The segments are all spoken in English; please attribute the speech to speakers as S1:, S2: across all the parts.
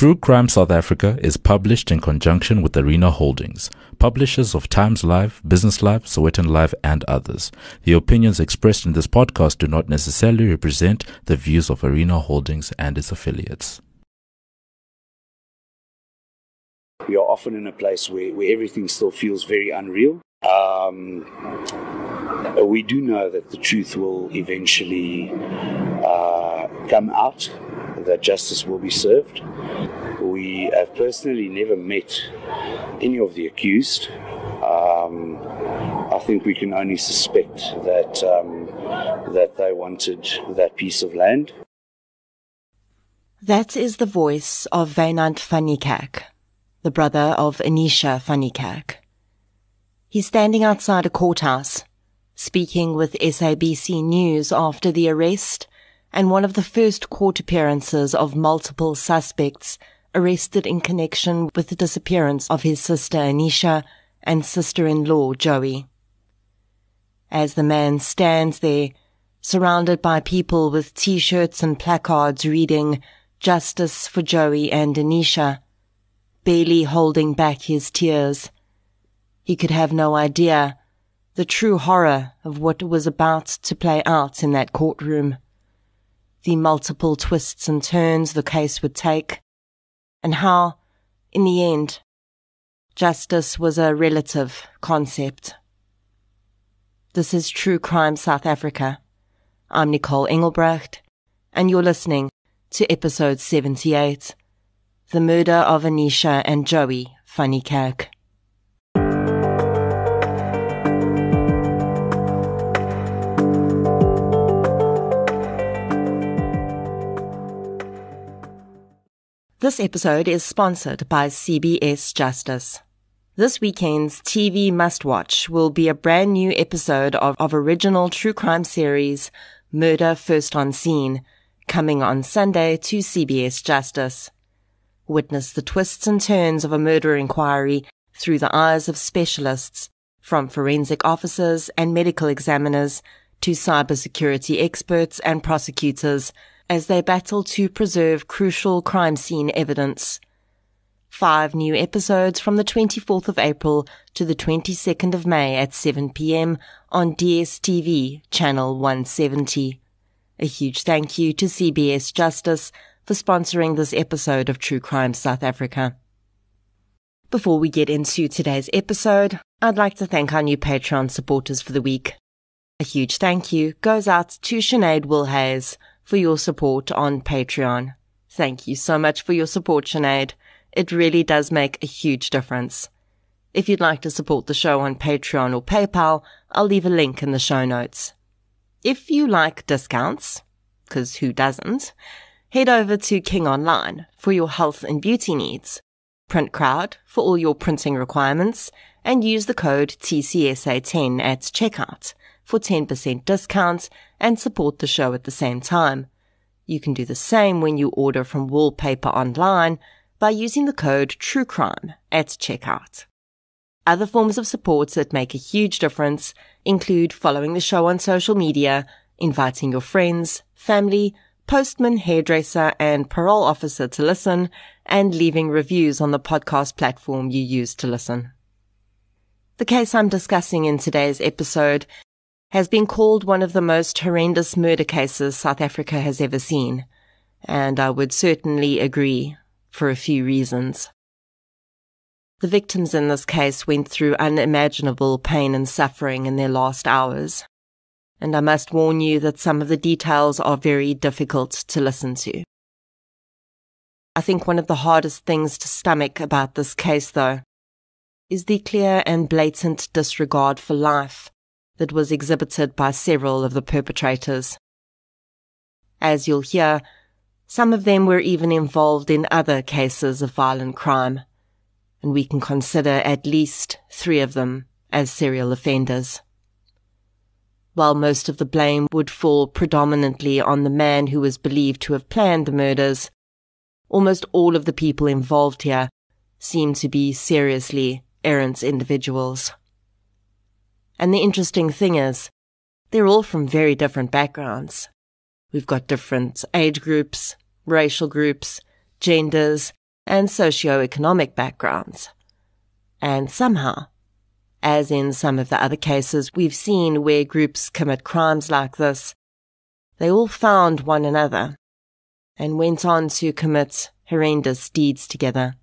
S1: True Crime South Africa is published in conjunction with Arena Holdings, publishers of Times Live, Business Live, Sowetan Live, and others. The opinions expressed in this podcast do not necessarily represent the views of Arena Holdings and its affiliates.
S2: We are often in a place where everything still feels very unreal. We do know that the truth will eventually come out, that justice will be served. We have personally never met any of the accused. I think we can only suspect that they wanted that piece of land.
S3: That is the voice of Wynand van Niekerk, the brother of Anisha van Niekerk. He's standing outside a courthouse, speaking with SABC News after the arrest and one of the first court appearances of multiple suspects arrested in connection with the disappearance of his sister Anisha and sister-in-law Joey. As the man stands there, surrounded by people with T-shirts and placards reading "Justice for Joey and Anisha," barely holding back his tears, he could have no idea the true horror of what was about to play out in that courtroom, the multiple twists and turns the case would take, and how, in the end, justice was a relative concept. This is True Crime South Africa. I'm Nicole Engelbrecht, and you're listening to episode 78, The Murder of Anisha and Joey van Niekerk. This episode is sponsored by CBS Justice. This weekend's TV must-watch will be a brand new episode of original true crime series Murder First on Scene, coming on Sunday to CBS Justice. Witness the twists and turns of a murder inquiry through the eyes of specialists, from forensic officers and medical examiners to cybersecurity experts and prosecutors, as they battle to preserve crucial crime scene evidence. 5 new episodes from the 24th of April to the 22nd of May at 7 p.m. on DSTV channel 170. A huge thank you to CBS Justice for sponsoring this episode of True Crime South Africa. Before we get into today's episode, I'd like to thank our new Patreon supporters for the week. A huge thank you goes out to Sinead Wilhays for your support on Patreon. Thank you so much for your support, Sinead. It really does make a huge difference. If you'd like to support the show on Patreon or PayPal, I'll leave a link in the show notes. If you like discounts, because who doesn't, head over to King Online for your health and beauty needs, Print Crowd for all your printing requirements, and use the code TCSA10 at checkout for 10% discounts and support the show at the same time. You can do the same when you order from Wallpaper Online by using the code TRUECRIME at checkout. Other forms of support that make a huge difference include following the show on social media, inviting your friends, family, postman, hairdresser, and parole officer to listen, and leaving reviews on the podcast platform you use to listen. The case I'm discussing in today's episode has been called one of the most horrendous murder cases South Africa has ever seen, and I would certainly agree for a few reasons. The victims in this case went through unimaginable pain and suffering in their last hours, and I must warn you that some of the details are very difficult to listen to. I think one of the hardest things to stomach about this case, though, is the clear and blatant disregard for life that was exhibited by several of the perpetrators. As you'll hear, some of them were even involved in other cases of violent crime, and we can consider at least 3 of them as serial offenders. While most of the blame would fall predominantly on the man who was believed to have planned the murders, almost all of the people involved here seem to be seriously errant individuals. And the interesting thing is, they're all from very different backgrounds. We've got different age groups, racial groups, genders, and socio-economic backgrounds. And somehow, as in some of the other cases we've seen where groups commit crimes like this, they all found one another and went on to commit horrendous deeds together.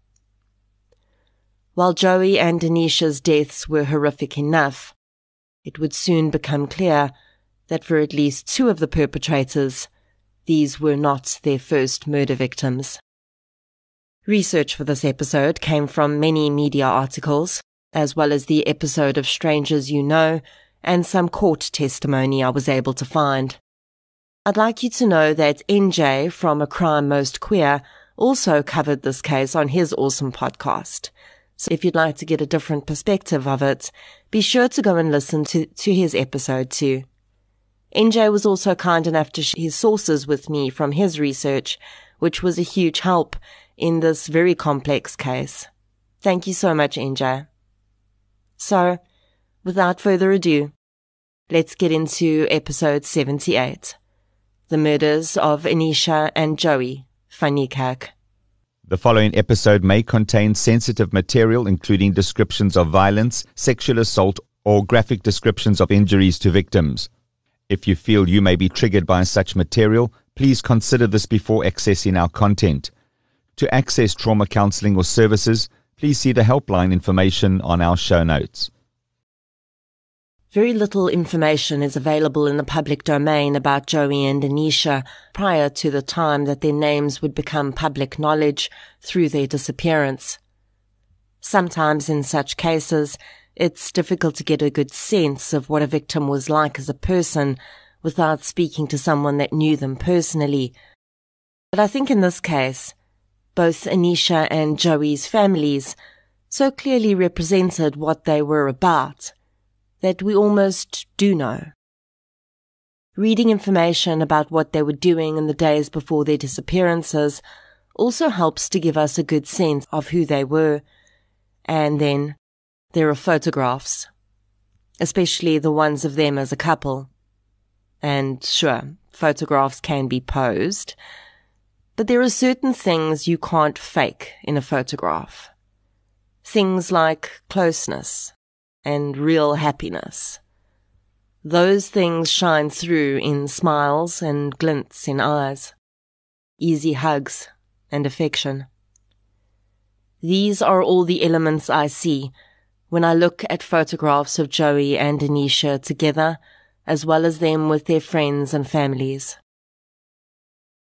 S3: While Joey and Anisha's deaths were horrific enough, it would soon become clear that for at least two of the perpetrators, these were not their first murder victims. Research for this episode came from many media articles, as well as the episode of Strangers You Know and some court testimony I was able to find. I'd like you to know that NJ from A Crime Most Queer also covered this case on his awesome podcast. So if you'd like to get a different perspective of it, be sure to go and listen to his episode too. NJ was also kind enough to share his sources with me from his research, which was a huge help in this very complex case. Thank you so much, NJ. So, without further ado, let's get into episode 78. The murders of Anisha and Joey van Niekerk.
S4: The following episode may contain sensitive material, including descriptions of violence, sexual assault, or graphic descriptions of injuries to victims. If you feel you may be triggered by such material, please consider this before accessing our content. To access trauma counseling or services, please see the helpline information on our show notes.
S3: Very little information is available in the public domain about Joey and Anisha prior to the time that their names would become public knowledge through their disappearance. Sometimes in such cases, it's difficult to get a good sense of what a victim was like as a person without speaking to someone that knew them personally. But I think in this case, both Anisha and Joey's families so clearly represented what they were about that we almost do know. Reading information about what they were doing in the days before their disappearances also helps to give us a good sense of who they were. And then there are photographs, especially the ones of them as a couple. And sure, photographs can be posed, but there are certain things you can't fake in a photograph. Things like closeness and real happiness. Those things shine through in smiles and glints in eyes, easy hugs and affection. These are all the elements I see when I look at photographs of Joey and Anisha together, as well as them with their friends and families.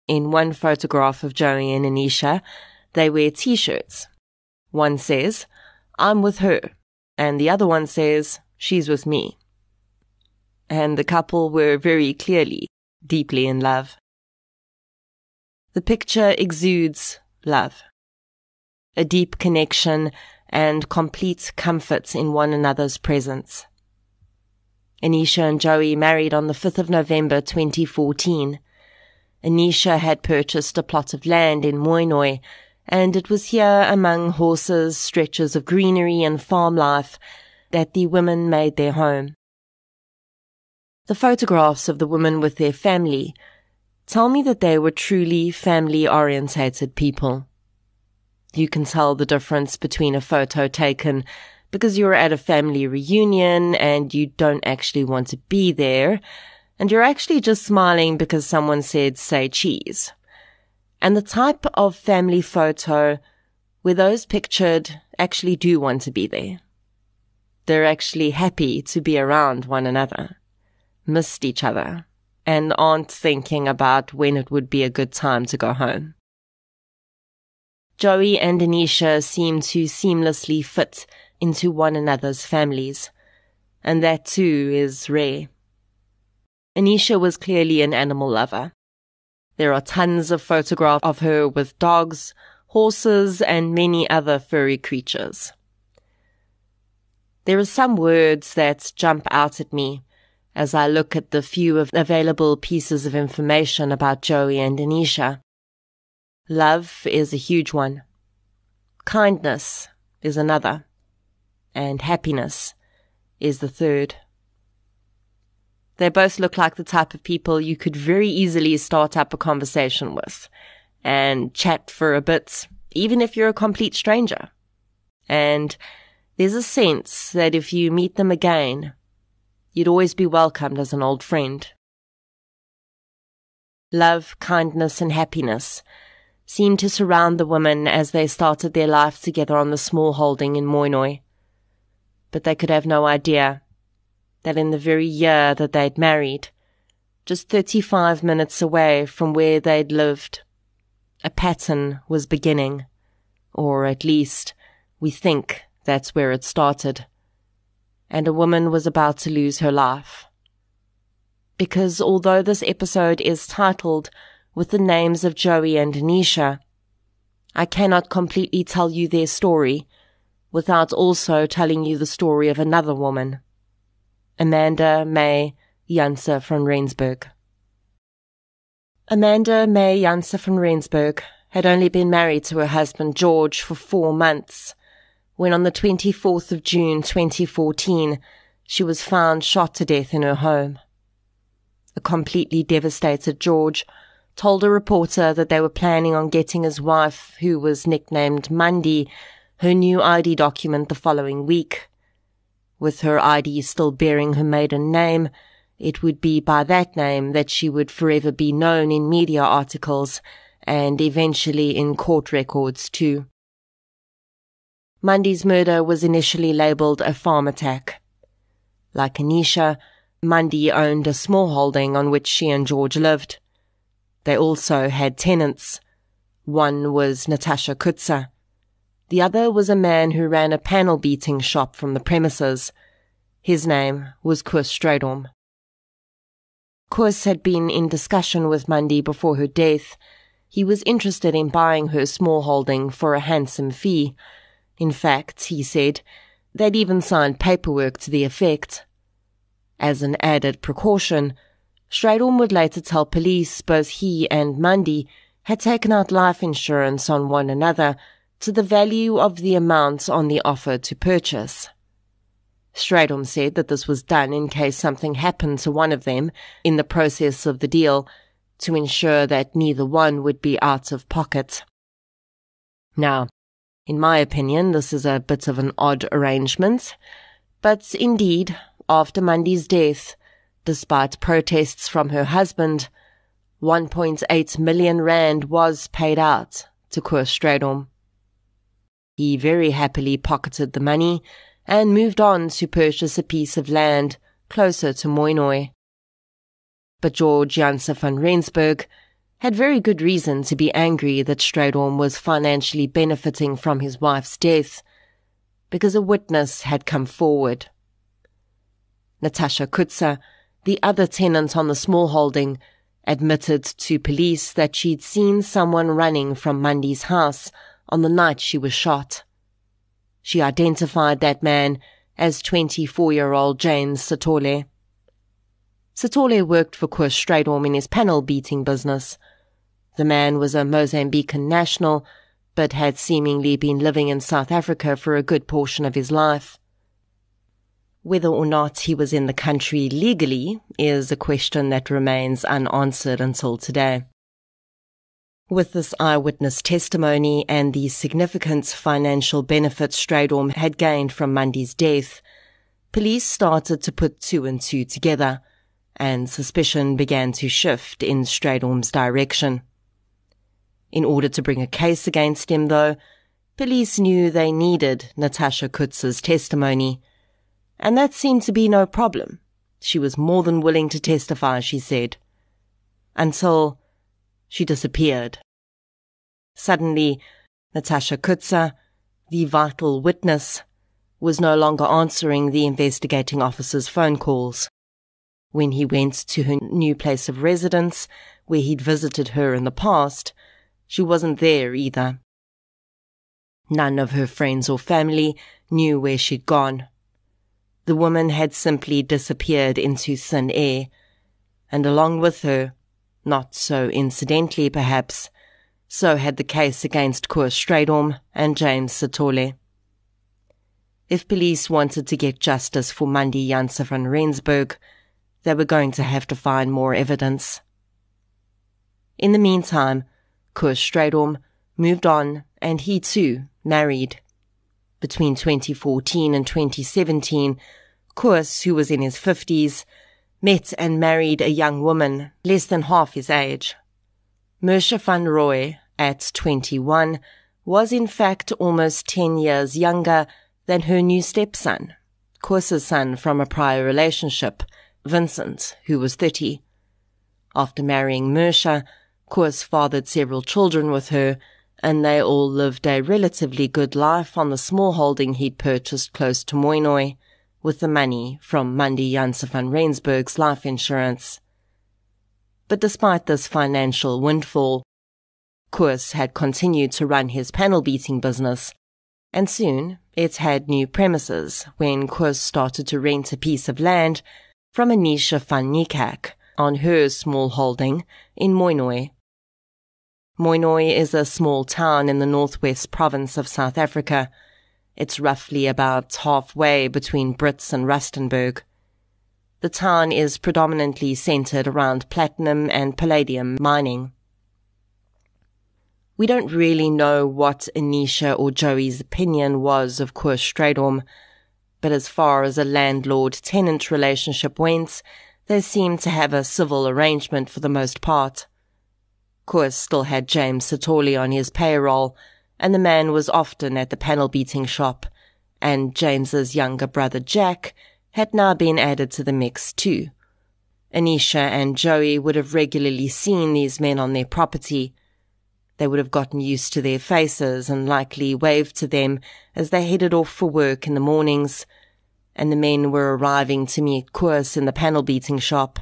S3: In one photograph of Joey and Anisha, they wear t-shirts. One says, "I'm with her," and the other one says, "She's with me." And the couple were very clearly deeply in love. The picture exudes love, a deep connection and complete comfort in one another's presence. Anisha and Joey married on the 5th of November 2014. Anisha had purchased a plot of land in Mooinooi, and it was here among horses, stretches of greenery and farm life that the women made their home. The photographs of the women with their family tell me that they were truly family-orientated people. You can tell the difference between a photo taken because you're at a family reunion and you don't actually want to be there, and you're actually just smiling because someone said, "Say cheese." And the type of family photo where those pictured actually do want to be there. They're actually happy to be around one another, missed each other, and aren't thinking about when it would be a good time to go home. Joey and Anisha seem to seamlessly fit into one another's families, and that too is rare. Anisha was clearly an animal lover. There are tons of photographs of her with dogs, horses, and many other furry creatures. There are some words that jump out at me as I look at the few of available pieces of information about Joey and Anisha. Love is a huge one. Kindness is another. And happiness is the third. They both look like the type of people you could very easily start up a conversation with and chat for a bit, even if you're a complete stranger. And there's a sense that if you meet them again, you'd always be welcomed as an old friend. Love, kindness, and happiness seemed to surround the women as they started their life together on the small holding in Moinoi. But they could have no idea that in the very year that they'd married, just 35 minutes away from where they'd lived, a pattern was beginning, or at least we think that's where it started, and a woman was about to lose her life. Because although this episode is titled with the names of Joey and Anisha, I cannot completely tell you their story without also telling you the story of another woman, Amanda May Janse van Rensburg. Amanda May Janse van Rensburg had only been married to her husband George for 4 months, when on the 24th of June 2014 she was found shot to death in her home. A completely devastated George told a reporter that they were planning on getting his wife, who was nicknamed Mandy, her new ID document the following week. With her ID still bearing her maiden name, it would be by that name that she would forever be known in media articles and eventually in court records too. Mandy's murder was initially labelled a farm attack. Like Anisha, Mandy owned a small holding on which she and George lived. They also had tenants. One was Natasha Kutsa. The other was a man who ran a panel beating shop from the premises. His name was Koos Strydom. Koos had been in discussion with Mandy before her death. He was interested in buying her small holding for a handsome fee. In fact, he said, they'd even signed paperwork to the effect. As an added precaution, Strydom would later tell police both he and Mandy had taken out life insurance on one another to the value of the amount on the offer to purchase. Strydom said that this was done in case something happened to one of them in the process of the deal, to ensure that neither one would be out of pocket. Now, in my opinion, this is a bit of an odd arrangement, but indeed, after Mandy's death, despite protests from her husband, 1.8 million rand was paid out to Koos Strydom. He very happily pocketed the money and moved on to purchase a piece of land closer to Moinoi. But George Janse van Rensburg had very good reason to be angry that Strydom was financially benefiting from his wife's death, because a witness had come forward. Natasha Kutsa, the other tenant on the small holding, admitted to police that she'd seen someone running from Mandy's house on the night she was shot. She identified that man as 24-year-old James Sithole. Sithole worked for Koos Strydom in his panel beating business. The man was a Mozambican national, but had seemingly been living in South Africa for a good portion of his life. Whether or not he was in the country legally is a question that remains unanswered until today. With this eyewitness testimony and the significant financial benefits Strydom had gained from Mandy's death, police started to put 2 and 2 together, and suspicion began to shift in Strydom's direction. In order to bring a case against him, though, police knew they needed Natasha Kutsa's testimony, and that seemed to be no problem. She was more than willing to testify, she said, until she disappeared. Suddenly, Natasha Kutsa, the vital witness, was no longer answering the investigating officer's phone calls. When he went to her new place of residence, where he'd visited her in the past, she wasn't there either. None of her friends or family knew where she'd gone. The woman had simply disappeared into thin air, and along with her, not so incidentally perhaps, so had the case against Koos Strydom and James Sithole. If police wanted to get justice for Mandy Janse van Rensburg, they were going to have to find more evidence. In the meantime, Koos Strydom moved on and he too married. Between 2014 and 2017, Koos, who was in his 50s, met and married a young woman less than half his age. Mersha van Roy, at 21, was in fact almost 10 years younger than her new stepson, Koos's son from a prior relationship, Vincent, who was 30. After marrying Mersha, Koos fathered several children with her, and they all lived a relatively good life on the small holding he'd purchased close to Mooinooi, with the money from Mandy Janse van Rensburg's life insurance. But despite this financial windfall, Koos had continued to run his panel beating business, and soon it had new premises when Koos started to rent a piece of land from Anisha van Niekerk on her small holding in Mooinooi. Mooinooi is a small town in the northwest province of South Africa. It's roughly about halfway between Brits and Rustenburg. The town is predominantly centered around platinum and palladium mining. We don't really know what Anisha or Joey's opinion was of Koos Strydom, but as far as a landlord-tenant relationship went, they seemed to have a civil arrangement for the most part. Koos still had James Satorli on his payroll, and the man was often at the panel beating shop, and James's younger brother Jack had now been added to the mix too. Anisha and Joey would have regularly seen these men on their property. They would have gotten used to their faces and likely waved to them as they headed off for work in the mornings, and the men were arriving to meet Koos in the panel beating shop.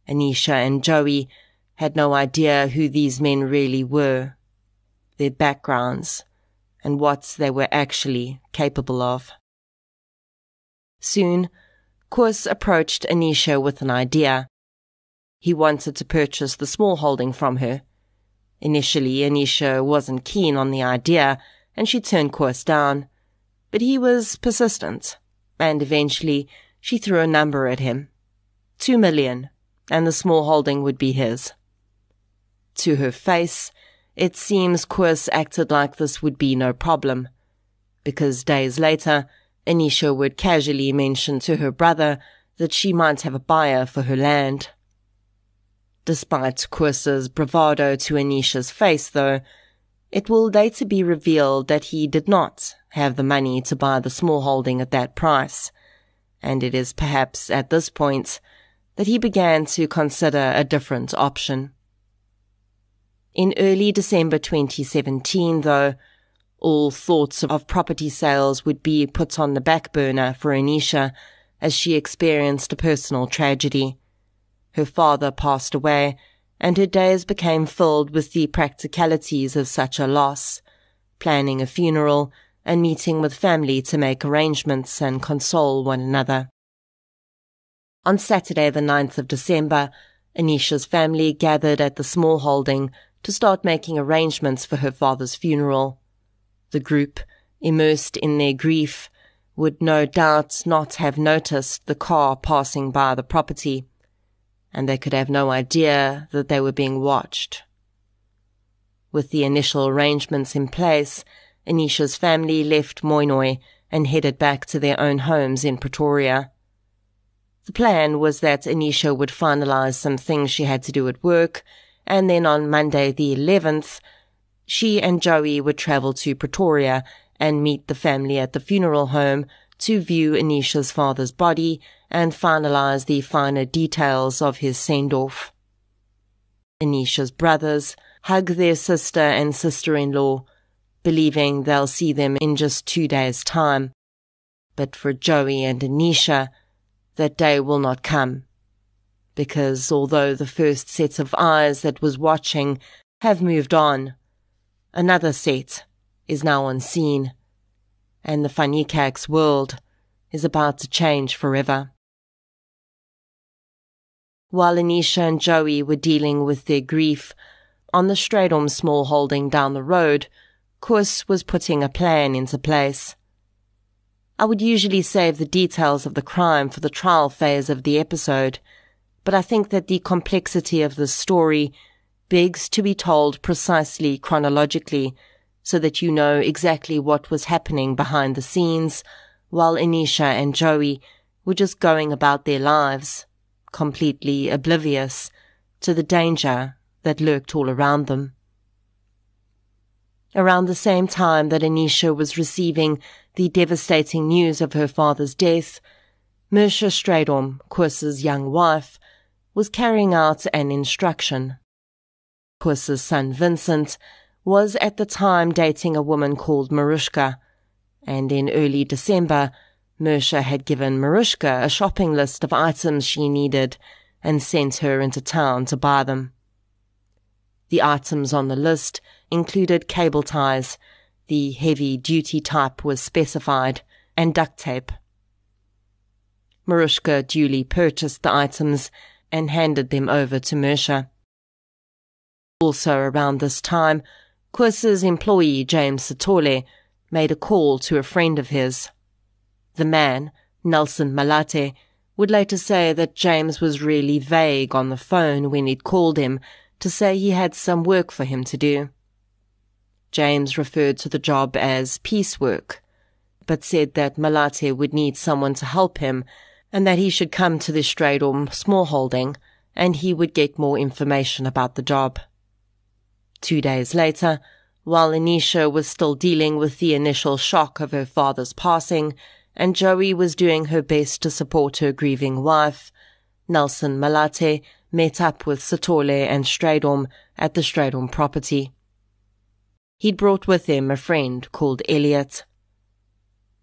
S3: Anisha and Joey had no idea who these men really were, their backgrounds, and what they were actually capable of. Soon, Koos approached Anisha with an idea. He wanted to purchase the small holding from her. Initially, Anisha wasn't keen on the idea, and she turned Koos down, but he was persistent, and eventually she threw a number at him. 2 million, and the small holding would be his. To her face, it seems Koos acted like this would be no problem, because days later, Anisha would casually mention to her brother that she might have a buyer for her land. Despite Koos's bravado to Anisha's face, though, it will later be revealed that he did not have the money to buy the small holding at that price, and it is perhaps at this point that he began to consider a different option. In early December 2017, though, all thoughts of property sales would be put on the back burner for Anisha as she experienced a personal tragedy. Her father passed away, and her days became filled with the practicalities of such a loss, planning a funeral and meeting with family to make arrangements and console one another. On Saturday the 9th of December, Anisha's family gathered at the small holding to start making arrangements for her father's funeral. The group, immersed in their grief, would no doubt not have noticed the car passing by the property, and they could have no idea that they were being watched. With the initial arrangements in place, Anisha's family left Mooinooi and headed back to their own homes in Pretoria. The plan was that Anisha would finalize some things she had to do at work, and then on Monday the 11th, she and Joey would travel to Pretoria and meet the family at the funeral home to view Anisha's father's body and finalize the finer details of his send-off. Anisha's brothers hug their sister and sister-in-law, believing they'll see them in just 2 days' time. But for Joey and Anisha, that day will not come, because although the first set of eyes that was watching have moved on, another set is now on scene, and the Van Niekerk's world is about to change forever. While Anisha and Joey were dealing with their grief, on the Strydom small holding down the road, Koos was putting a plan into place. I would usually save the details of the crime for the trial phase of the episode, but I think that the complexity of this story begs to be told precisely chronologically, so that you know exactly what was happening behind the scenes, while Anisha and Joey were just going about their lives, completely oblivious to the danger that lurked all around them. Around the same time that Anisha was receiving the devastating news of her father's death, Mersha Strydom, Koos's young wife, was carrying out an instruction. Koos's son Vincent was at the time dating a woman called Marushka, and in early December, Mersha had given Marushka a shopping list of items she needed and sent her into town to buy them. The items on the list included cable ties, the heavy-duty type was specified, and duct tape. Marushka duly purchased the items and handed them over to Mersha. Also around this time, Koos's employee James Sitole made a call to a friend of his. The man, Nelson Malate, would later say that James was really vague on the phone when he'd called him to say he had some work for him to do. James referred to the job as piecework, but said that Malate would need someone to help him and that he should come to the Strydom smallholding and he would get more information about the job. 2 days later, while Anisha was still dealing with the initial shock of her father's passing and Joey was doing her best to support her grieving wife, Nelson Malate met up with Sitole and Strydom at the Strydom property. He'd brought with him a friend called Elliot.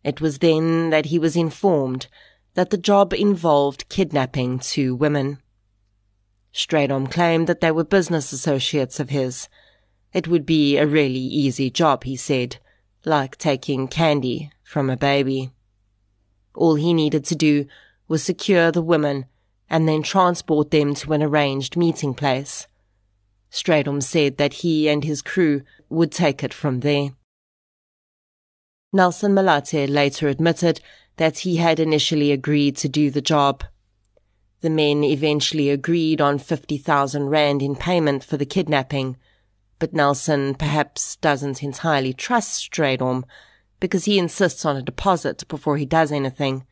S3: It was then that he was informed that the job involved kidnapping 2 women. Strydom claimed that they were business associates of his. It would be a really easy job, he said, like taking candy from a baby. All he needed to do was secure the women and then transport them to an arranged meeting place. Strydom said that he and his crew would take it from there. Nelson Malate later admitted that he had initially agreed to do the job. The men eventually agreed on 50,000 rand in payment for the kidnapping, but Nelson perhaps doesn't entirely trust Strydom because he insists on a deposit before he does anything.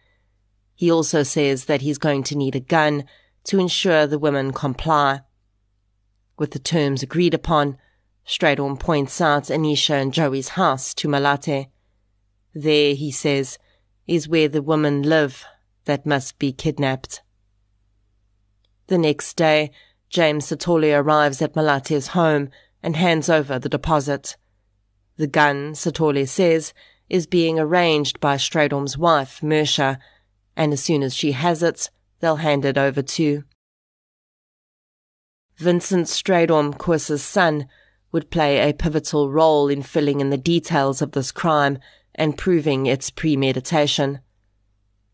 S3: He also says that he's going to need a gun to ensure the women comply. With the terms agreed upon, Strydom points out Anisha and Joey's house to Malate. There, he says, is where the women live that must be kidnapped. The next day, James Sitole arrives at Malate's home and hands over the deposit. The gun, Sitole says, is being arranged by Strydom's wife, Mersha, and as soon as she has it, they'll hand it over too. Vincent Strydom, Koos's son, would play a pivotal role in filling in the details of this crime and proving its premeditation.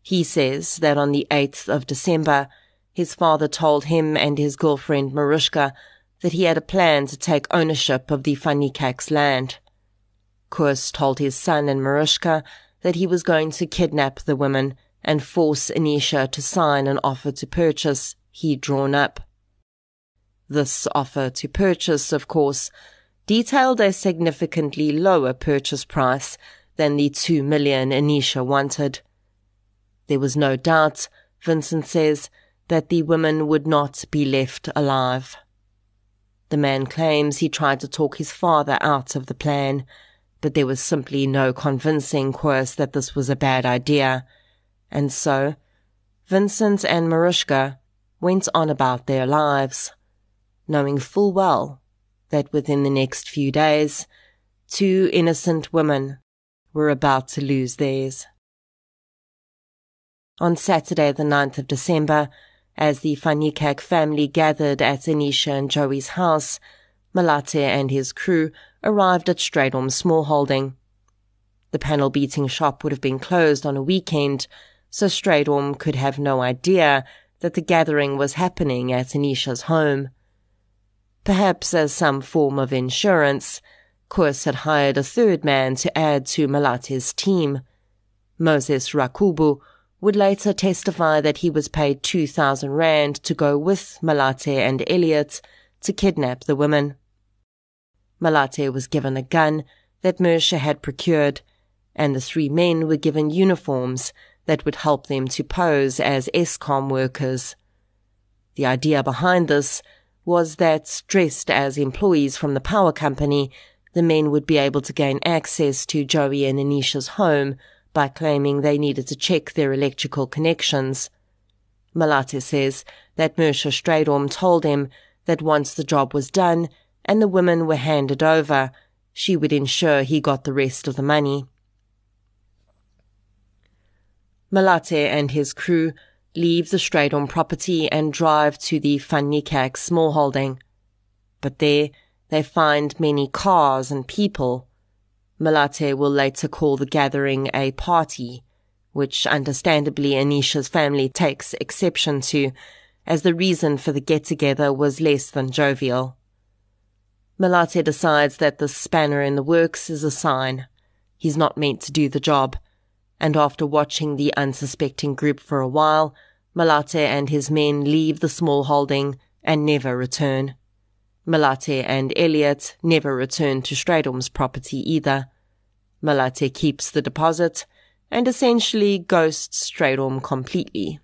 S3: He says that on the 8th of December, his father told him and his girlfriend Marushka that he had a plan to take ownership of the Van Niekerk's land. Koos told his son and Marushka that he was going to kidnap the women and force Anisha to sign an offer to purchase he'd drawn up. This offer to purchase, of course, detailed a significantly lower purchase price than the 2 million Anisha wanted. There was no doubt, Vincent says, that the women would not be left alive. The man claims he tried to talk his father out of the plan, but there was simply no convincing Koos that this was a bad idea, and so Vincent and Marushka went on about their lives, knowing full well that within the next few days, 2 innocent women were about to lose theirs. On Saturday the 9th of December, as the Van Niekerk family gathered at Anisha and Joey's house, Malate and his crew arrived at Strydom's smallholding. The panel beating shop would have been closed on a weekend, so Strydom could have no idea that the gathering was happening at Anisha's home. Perhaps as some form of insurance, Koos had hired a 3rd man to add to Malate's team. Moses Rakubu would later testify that he was paid 2,000 rand to go with Malate and Elliot to kidnap the women. Malate was given a gun that Mersha had procured, and the 3 men were given uniforms that would help them to pose as Eskom workers. The idea behind this was that, dressed as employees from the power company, the men would be able to gain access to Joey and Anisha's home by claiming they needed to check their electrical connections. Malate says that Mersha Strydom told him that once the job was done and the women were handed over, she would ensure he got the rest of the money. Malate and his crew leave the Strydom property and drive to the Van Niekerk smallholding. But there they find many cars and people. Malate will later call the gathering a party, which understandably Anisha's family takes exception to, as the reason for the get-together was less than jovial. Malate decides that the spanner in the works is a sign. He's not meant to do the job, and after watching the unsuspecting group for a while, Malate and his men leave the small holding and never return. Malate and Elliot never return to Strydom's property either. Malate keeps the deposit and essentially ghosts Strydom completely.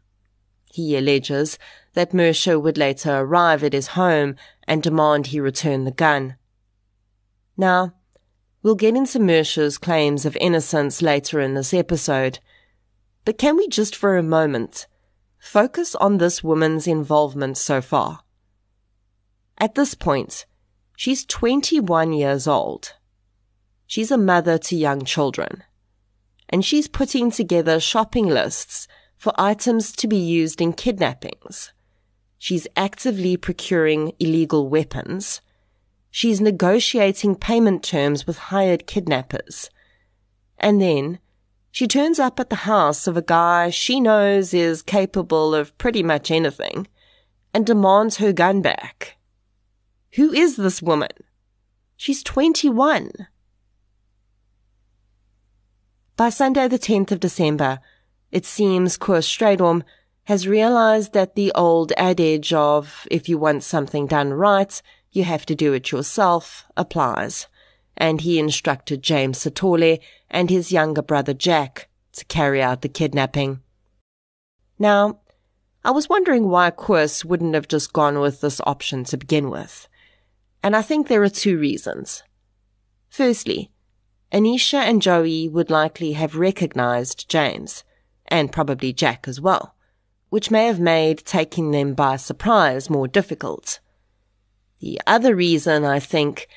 S3: He alleges that Mersha would later arrive at his home and demand he return the gun. Now, we'll get into Mersha's claims of innocence later in this episode, but can we just for a moment focus on this woman's involvement so far? At this point, she's 21 years old. She's a mother to young children, and she's putting together shopping lists for items to be used in kidnappings. She's actively procuring illegal weapons. She's negotiating payment terms with hired kidnappers. And then she turns up at the house of a guy she knows is capable of pretty much anything and demands her gun back. Who is this woman? She's 21. By Sunday the 10th of December, it seems Koos Strydom has realized that the old adage of, if you want something done right, you have to do it yourself, applies, and he instructed James Sithole and his younger brother Jack to carry out the kidnapping. Now, I was wondering why Koos wouldn't have just gone with this option to begin with, and I think there are 2 reasons. Firstly, Anisha and Joey would likely have recognized James, and probably Jack as well, which may have made taking them by surprise more difficult. The other reason, I think,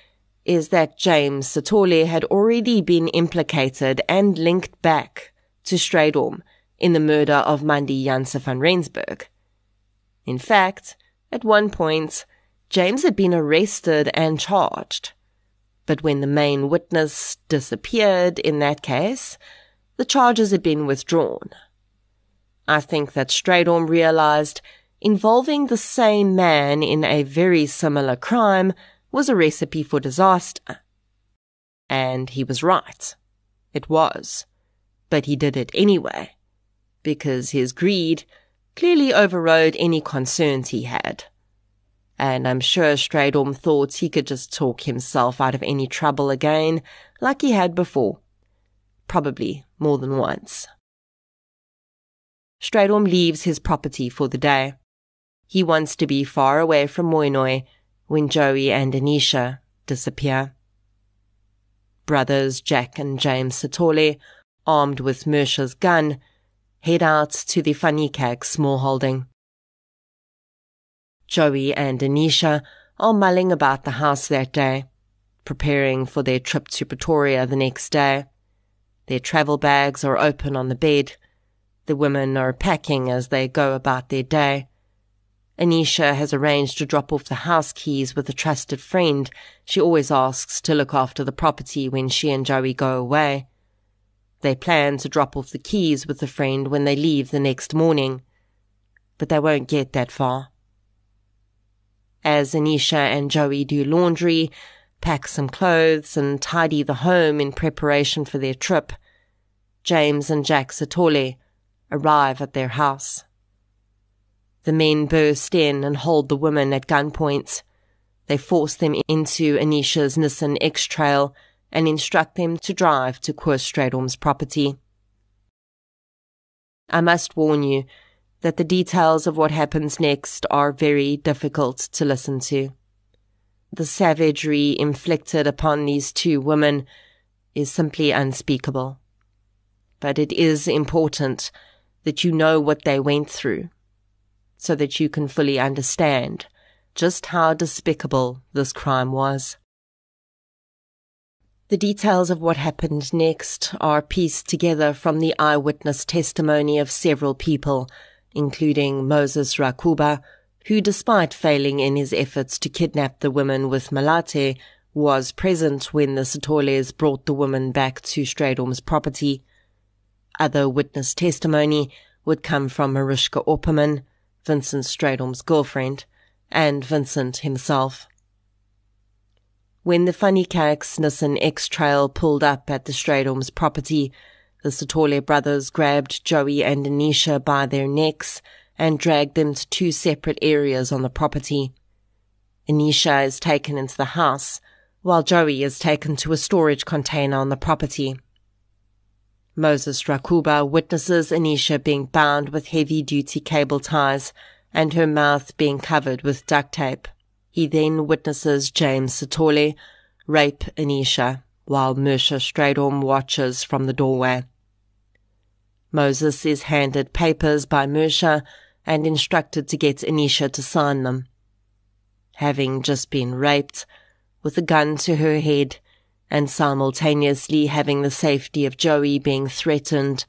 S3: is that James Sithole had already been implicated and linked back to Strydom in the murder of Mandy Janse van Rensburg. In fact, at one point, James had been arrested and charged. But when the main witness disappeared in that case, the charges had been withdrawn. I think that Strydom realized involving the same man in a very similar crime was a recipe for disaster. And he was right. It was. But he did it anyway, because his greed clearly overrode any concerns he had. And I'm sure Strydom thought he could just talk himself out of any trouble again, like he had before. Probably more than once. Strydom leaves his property for the day. He wants to be far away from Mooinooi when Joey and Anisha disappear. Brothers Jack and James Sithole, armed with Mersha's gun, head out to the Van Niekerk smallholding. Joey and Anisha are mulling about the house that day, preparing for their trip to Pretoria the next day. Their travel bags are open on the bed. The women are packing as they go about their day. Anisha has arranged to drop off the house keys with a trusted friend she always asks to look after the property when she and Joey go away. They plan to drop off the keys with the friend when they leave the next morning, but they won't get that far. As Anisha and Joey do laundry, pack some clothes, and tidy the home in preparation for their trip, James and Jack Sithole arrive at their house. The men burst in and hold the women at gunpoint. They force them into Anisha's Nissan X-Trail and instruct them to drive to Koos Stradom's property. I must warn you that the details of what happens next are very difficult to listen to. The savagery inflicted upon these two women is simply unspeakable. But it is important that you know what they went through, so that you can fully understand just how despicable this crime was. The details of what happened next are pieced together from the eyewitness testimony of several people, including Moses Rakuba, who, despite failing in his efforts to kidnap the women with Malate, was present when the Sitoles brought the woman back to Stradom's property. Other witness testimony would come from Mariska Opperman, Vincent Stradom's girlfriend, and Vincent himself. When the van Niekerk's Nissan X-Trail pulled up at the Stradom's property, the Sitole brothers grabbed Joey and Anisha by their necks and dragged them to two separate areas on the property. Anisha is taken into the house, while Joey is taken to a storage container on the property. Moses Rakuba witnesses Anisha being bound with heavy-duty cable ties and her mouth being covered with duct tape. He then witnesses James Sitole rape Anisha, while Mersha Stradom watches from the doorway. Moses is handed papers by Mersha and instructed to get Anisha to sign them. Having just been raped, with a gun to her head, and simultaneously having the safety of Joey being threatened,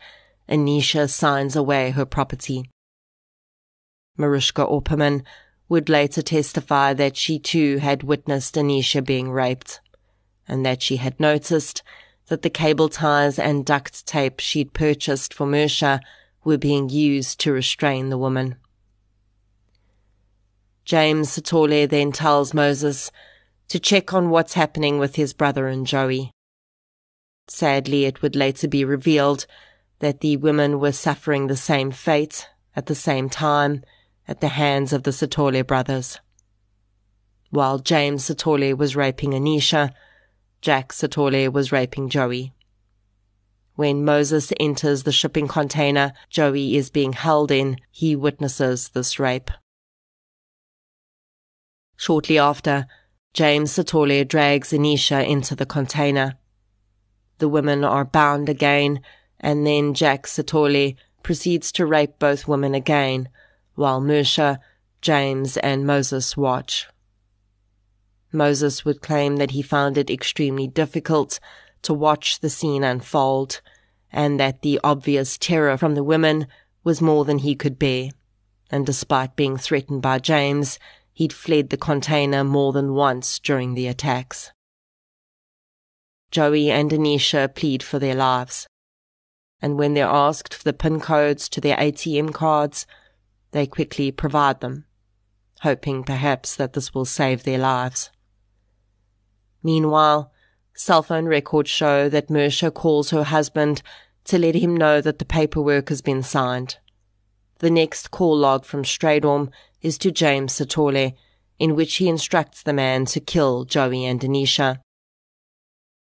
S3: Anisha signs away her property. Mariska Opperman would later testify that she too had witnessed Anisha being raped, and that she had noticed that the cable ties and duct tape she'd purchased for Mersha were being used to restrain the woman. James Sitole then tells Moses to check on what's happening with his brother and Joey. Sadly, it would later be revealed that the women were suffering the same fate at the same time at the hands of the Sitole brothers. While James Sitole was raping Anisha, Jack Sitole was raping Joey. When Moses enters the shipping container Joey is being held in, he witnesses this rape. Shortly after, James Sitole drags Anisha into the container. The women are bound again, and then Jack Sitole proceeds to rape both women again, while Mersha, James, and Moses watch. Moses would claim that he found it extremely difficult to watch the scene unfold, and that the obvious terror from the women was more than he could bear, and despite being threatened by James, he'd fled the container more than once during the attacks. Joey and Anisha plead for their lives, and when they're asked for the PIN codes to their ATM cards, they quickly provide them, hoping perhaps that this will save their lives. Meanwhile, cell phone records show that Mersha calls her husband to let him know that the paperwork has been signed. The next call log from Stradom is to James Sitole, in which he instructs the man to kill Joey and Anisha.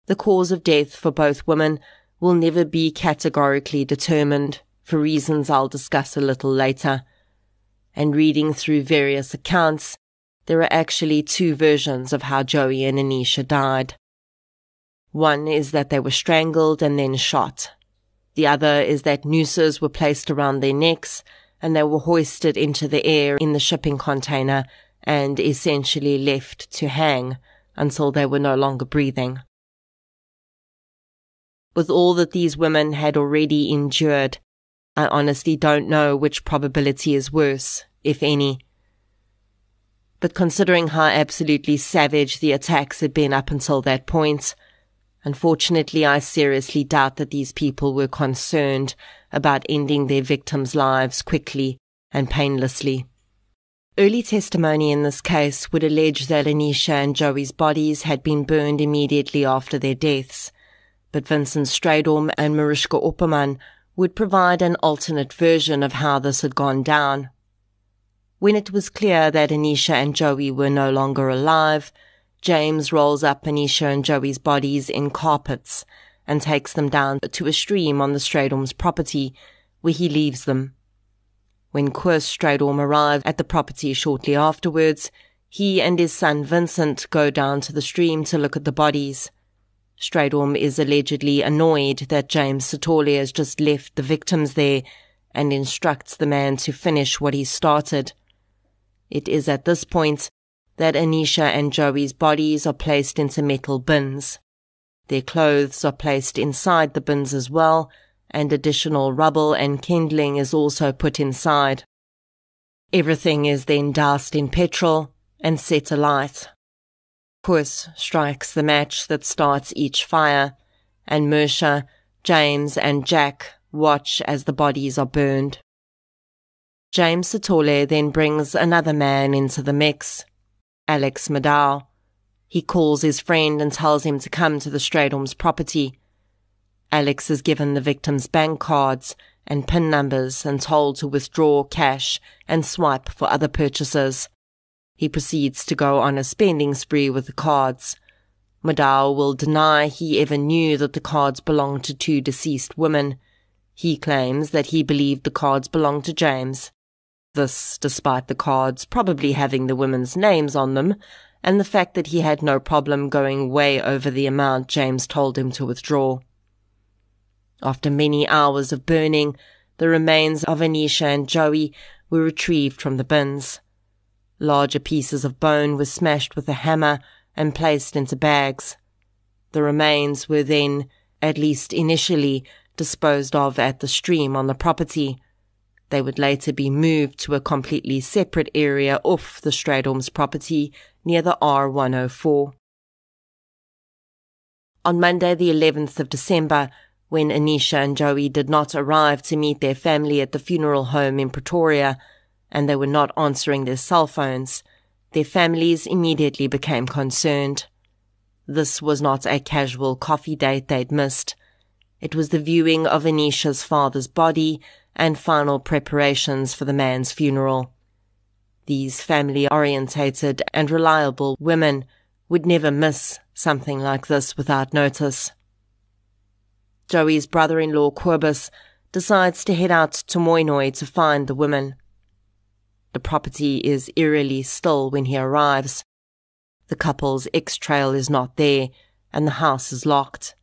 S3: The cause of death for both women will never be categorically determined, for reasons I'll discuss a little later. And reading through various accounts, there are actually two versions of how Joey and Anisha died. One is that they were strangled and then shot. The other is that nooses were placed around their necks and they were hoisted into the air in the shipping container and essentially left to hang until they were no longer breathing. With all that these women had already endured, I honestly don't know which probability is worse, if any. But considering how absolutely savage the attacks had been up until that point, unfortunately I seriously doubt that these people were concerned about ending their victims' lives quickly and painlessly. Early testimony in this case would allege that Anisha and Joey's bodies had been burned immediately after their deaths, but Vincent Stradom and Mariska Opperman would provide an alternate version of how this had gone down. When it was clear that Anisha and Joey were no longer alive, James rolls up Anisha and Joey's bodies in carpets and takes them down to a stream on the Stradom's property, where he leaves them. When Koos Stradom arrived at the property shortly afterwards, he and his son Vincent go down to the stream to look at the bodies. Stradom is allegedly annoyed that James Sithole has just left the victims there and instructs the man to finish what he started. It is at this point that Anisha and Joey's bodies are placed into metal bins. Their clothes are placed inside the bins as well, and additional rubble and kindling is also put inside. Everything is then doused in petrol and set alight. Koos strikes the match that starts each fire, and Mersha, James and Jack watch as the bodies are burned. James Sithole then brings another man into the mix, Alex Maddow. He calls his friend and tells him to come to the Stradom's property. Alex is given the victims' bank cards and PIN numbers and told to withdraw cash and swipe for other purchases. He proceeds to go on a spending spree with the cards. Maddow will deny he ever knew that the cards belonged to two deceased women. He claims that he believed the cards belonged to James. This despite the cards probably having the women's names on them, and the fact that he had no problem going way over the amount James told him to withdraw. After many hours of burning, the remains of Anisha and Joey were retrieved from the bins. Larger pieces of bone were smashed with a hammer and placed into bags. The remains were then, at least initially, disposed of at the stream on the property. They would later be moved to a completely separate area off the Stradom's property near the R104. On Monday the 11th of December, when Anisha and Joey did not arrive to meet their family at the funeral home in Pretoria, and they were not answering their cell phones, their families immediately became concerned. This was not a casual coffee date they'd missed. It was the viewing of Anisha's father's body and final preparations for the man's funeral. These family-orientated and reliable women would never miss something like this without notice. Joey's brother-in-law Kobus decides to head out to Mooinooi to find the women. The property is eerily still when he arrives. The couple's X-trail is not there, and the house is locked.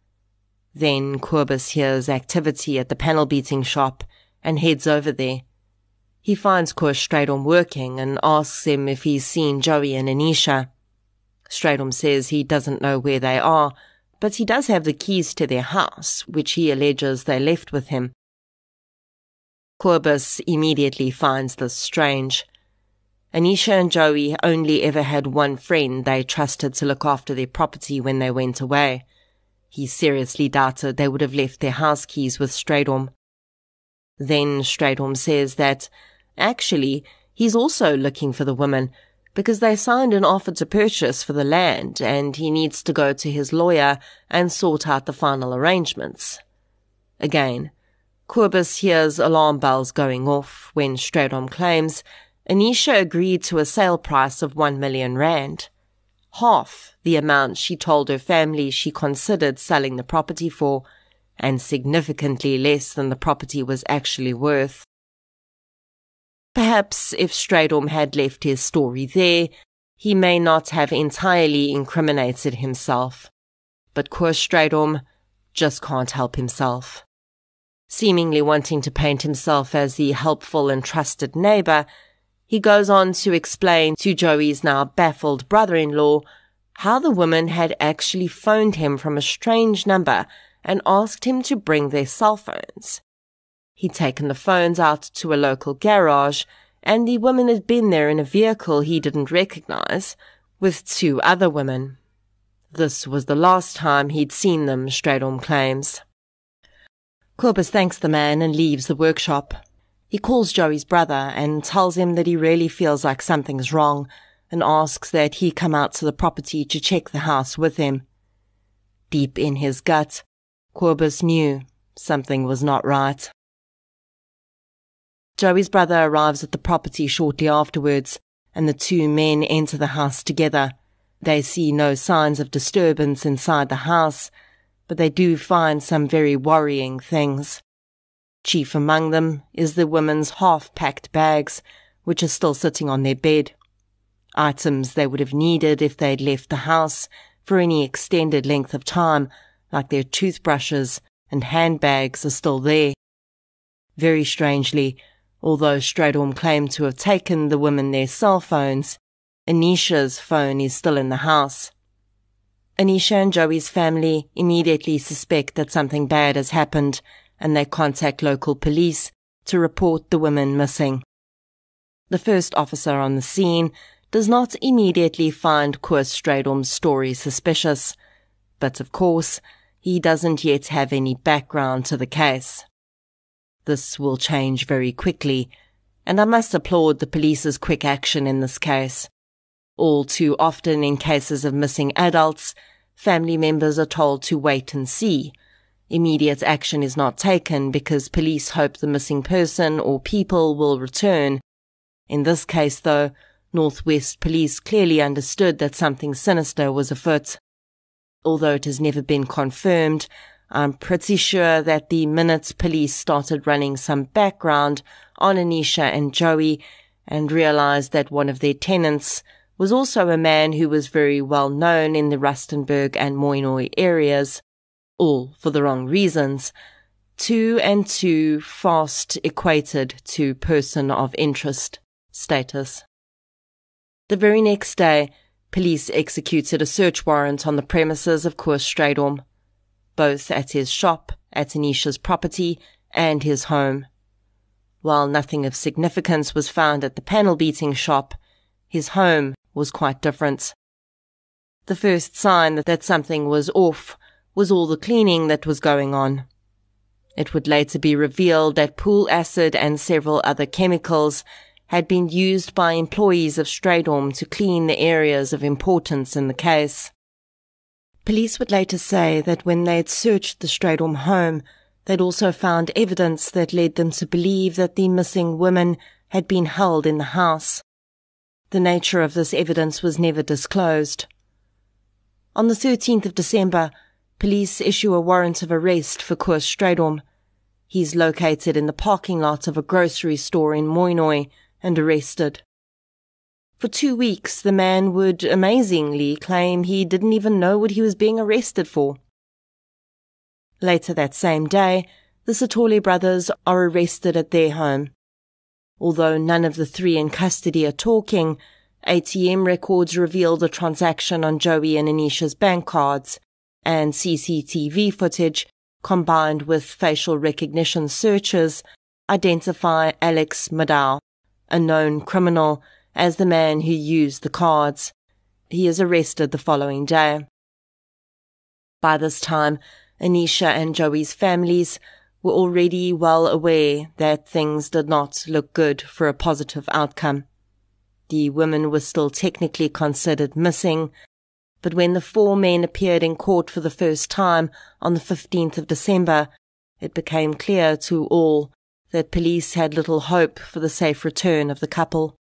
S3: Then Kobus hears activity at the panel beating shop and heads over there. He finds Koos Stradom working and asks him if he's seen Joey and Anisha. Stradom says he doesn't know where they are, but he does have the keys to their house, which he alleges they left with him. Kobus immediately finds this strange. Anisha and Joey only ever had one friend they trusted to look after their property when they went away. He seriously doubted they would have left their house keys with Stradom. Then Stradom says that, actually, he's also looking for the women, because they signed an offer to purchase for the land and he needs to go to his lawyer and sort out the final arrangements. Again, Kobus hears alarm bells going off when Stradom claims Anisha agreed to a sale price of 1 million rand, half the amount she told her family she considered selling the property for, and significantly less than the property was actually worth. Perhaps if Stradom had left his story there, he may not have entirely incriminated himself. But Koos Stradom just can't help himself. Seemingly wanting to paint himself as the helpful and trusted neighbor, he goes on to explain to Joey's now baffled brother-in-law how the woman had actually phoned him from a strange number and asked him to bring their cell phones. He'd taken the phones out to a local garage, and the woman had been there in a vehicle he didn't recognize, with two other women. This was the last time he'd seen them, Stradom claims. Kobus thanks the man and leaves the workshop. He calls Joey's brother and tells him that he really feels like something's wrong and asks that he come out to the property to check the house with him. Deep in his gut, Kobus knew something was not right. Joey's brother arrives at the property shortly afterwards, and the two men enter the house together. They see no signs of disturbance inside the house, but they do find some very worrying things. Chief among them is the women's half-packed bags, which are still sitting on their bed. Items they would have needed if they'd left the house for any extended length of time, like their toothbrushes and handbags, are still there. Very strangely, although Strydom claimed to have taken the women their cell phones, Anisha's phone is still in the house. Anisha and Joey's family immediately suspect that something bad has happened, and they contact local police to report the women missing. The first officer on the scene does not immediately find Koos Strydom's story suspicious, but of course, he doesn't yet have any background to the case. This will change very quickly, and I must applaud the police's quick action in this case. All too often in cases of missing adults, family members are told to wait and see. Immediate action is not taken because police hope the missing person or people will return. In this case, though, Northwest Police clearly understood that something sinister was afoot. Although it has never been confirmed, I'm pretty sure that the minute police started running some background on Anisha and Joey and realized that one of their tenants was also a man who was very well known in the Rustenburg and Mooinooi areas, all for the wrong reasons, 2 and 2 fast equated to person of interest status. The very next day, police executed a search warrant on the premises of Koos Strydom, both at his shop, at Anisha's property, and his home. While nothing of significance was found at the panel beating shop, his home was quite different. The first sign that something was off was all the cleaning that was going on. It would later be revealed that pool acid and several other chemicals had been used by employees of Strydom to clean the areas of importance in the case. Police would later say that when they'd searched the Strydom home, they'd also found evidence that led them to believe that the missing women had been held in the house. The nature of this evidence was never disclosed. On the 13th of December, police issue a warrant of arrest for Koos Strydom. He's located in the parking lot of a grocery store in Mooinooi and arrested. For 2 weeks, the man would amazingly claim he didn't even know what he was being arrested for. Later that same day, the Satole brothers are arrested at their home. Although none of the 3 in custody are talking, ATM records reveal the transaction on Joey and Anisha's bank cards, and CCTV footage, combined with facial recognition searches, identify Alex Maddow, a known criminal, as the man who used the cards. He is arrested the following day. By this time, Anisha and Joey's families were already well aware that things did not look good for a positive outcome. The women were still technically considered missing, but when the 4 men appeared in court for the first time on the 15th of December, it became clear to all that police had little hope for the safe return of the couple.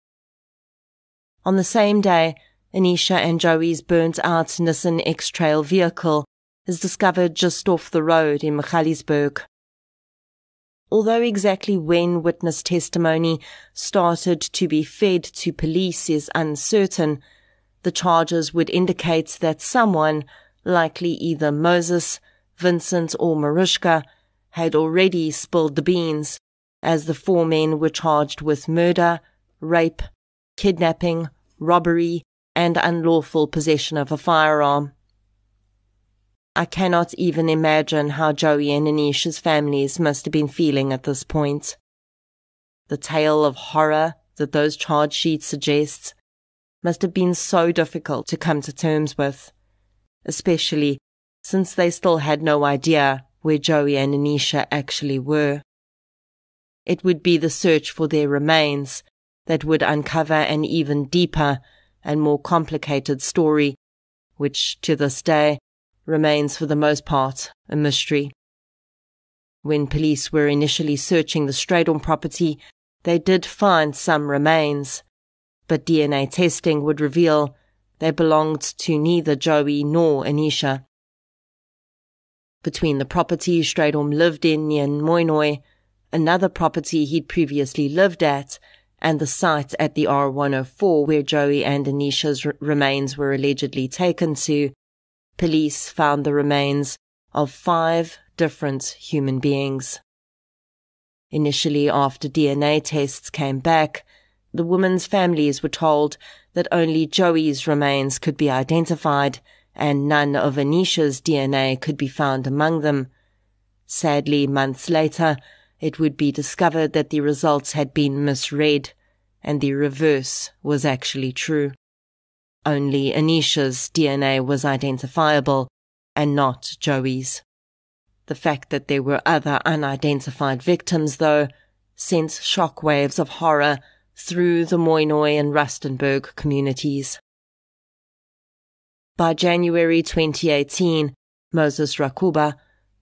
S3: On the same day, Anisha and Joey's burnt-out Nissan X-Trail vehicle is discovered just off the road in Magaliesburg. Although exactly when witness testimony started to be fed to police is uncertain, the charges would indicate that someone, likely either Moses, Vincent or Marushka, had already spilled the beans, as the 4 men were charged with murder, rape, kidnapping, robbery, and unlawful possession of a firearm. I cannot even imagine how Joey and Anisha's families must have been feeling at this point. The tale of horror that those charge sheets suggest must have been so difficult to come to terms with, especially since they still had no idea where Joey and Anisha actually were. It would be the search for their remains that would uncover an even deeper and more complicated story, which, to this day, remains for the most part a mystery. When police were initially searching the Strydom property, they did find some remains, but DNA testing would reveal They belonged to neither Joey nor Anisha. Between the property Strydom lived in near Moinoi, another property he'd previously lived at, and the site at the R104 where Joey and Anisha's remains were allegedly taken to, police found the remains of 5 different human beings. Initially, after DNA tests came back, the women's families were told that only Joey's remains could be identified and none of Anisha's DNA could be found among them. Sadly, months later, it would be discovered that the results had been misread, and the reverse was actually true. Only Anisha's DNA was identifiable, and not Joey's. The fact that there were other unidentified victims, though, sent shockwaves of horror through the Moinoi and Rustenburg communities. By January 2018, Moses Rakuba,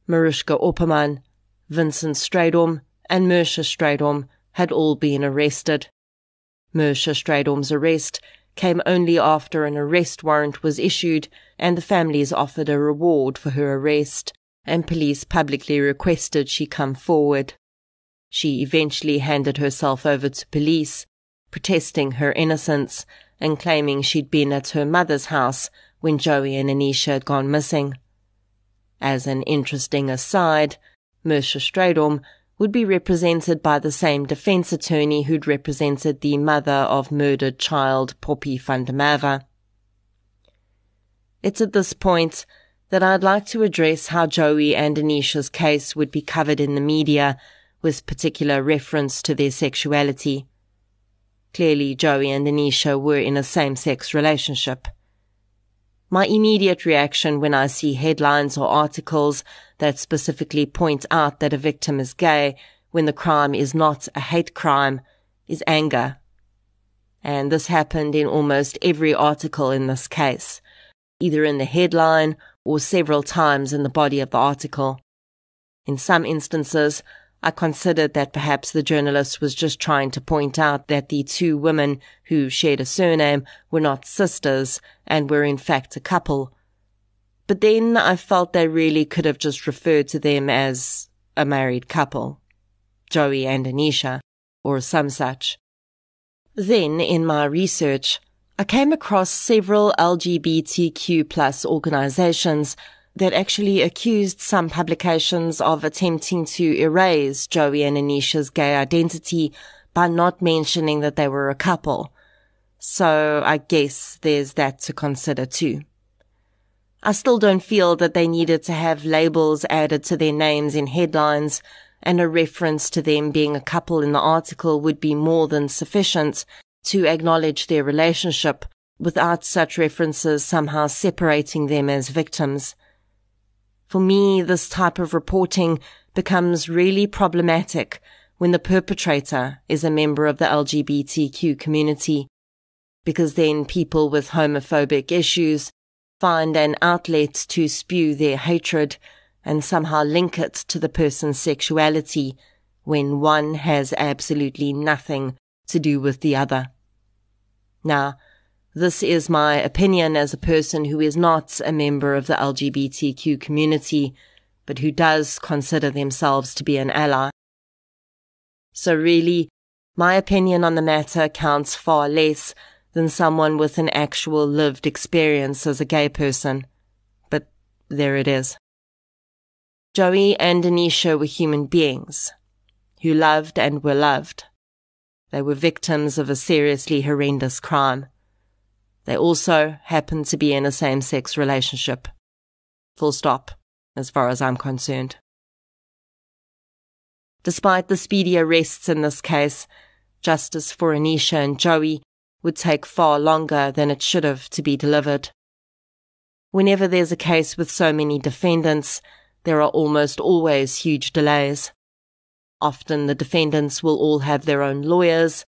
S3: Mariska Opperman, Vincent Strydom, and Mersha Strydom had all been arrested. Mersha Strydom's arrest came only after an arrest warrant was issued and the families offered a reward for her arrest, and police publicly requested she come forward. She eventually handed herself over to police, protesting her innocence and claiming she'd been at her mother's house when Joey and Anisha had gone missing. As an interesting aside, Mersha Strydom would be represented by the same defence attorney who'd represented the mother of murdered child Poppy van der Merwe. It's at this point that I'd like to address how Joey and Anisha's case would be covered in the media, with particular reference to their sexuality. Clearly, Joey and Anisha were in a same-sex relationship. My immediate reaction when I see headlines or articles that specifically point out that a victim is gay when the crime is not a hate crime is anger. And this happened in almost every article in this case, either in the headline or several times in the body of the article. In some instances, I considered that perhaps the journalist was just trying to point out that the 2 women who shared a surname were not sisters and were in fact a couple. But then I felt they really could have just referred to them as a married couple, Joey and Anisha, or some such. Then, in my research, I came across several LGBTQ+ organizations that actually accused some publications of attempting to erase Joey and Anisha's gay identity by not mentioning that they were a couple. So I guess there's that to consider too. I still don't feel that they needed to have labels added to their names in headlines, and a reference to them being a couple in the article would be more than sufficient to acknowledge their relationship without such references somehow separating them as victims. For me, this type of reporting becomes really problematic when the perpetrator is a member of the LGBTQ community, because then people with homophobic issues find an outlet to spew their hatred and somehow link it to the person's sexuality when one has absolutely nothing to do with the other. Now, this is my opinion as a person who is not a member of the LGBTQ community, but who does consider themselves to be an ally. So really, my opinion on the matter counts far less than someone with an actual lived experience as a gay person. But there it is. Joey and Anisha were human beings who loved and were loved. They were victims of a seriously horrendous crime. They also happened to be in a same-sex relationship. Full stop, as far as I'm concerned. Despite the speedy arrests in this case, justice for Anisha and Joey would take far longer than it should have to be delivered. Whenever there's a case with so many defendants, there are almost always huge delays. Often the defendants will all have their own lawyers,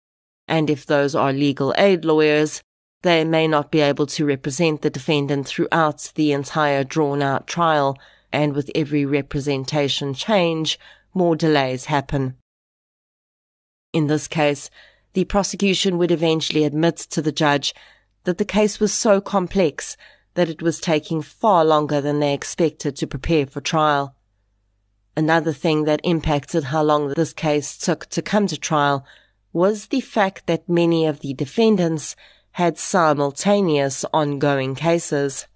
S3: and if those are legal aid lawyers, they may not be able to represent the defendant throughout the entire drawn-out trial, and with every representation change, more delays happen. In this case, the prosecution would eventually admit to the judge that the case was so complex that it was taking far longer than they expected to prepare for trial. Another thing that impacted how long this case took to come to trial was the fact that many of the defendants had simultaneous ongoing cases.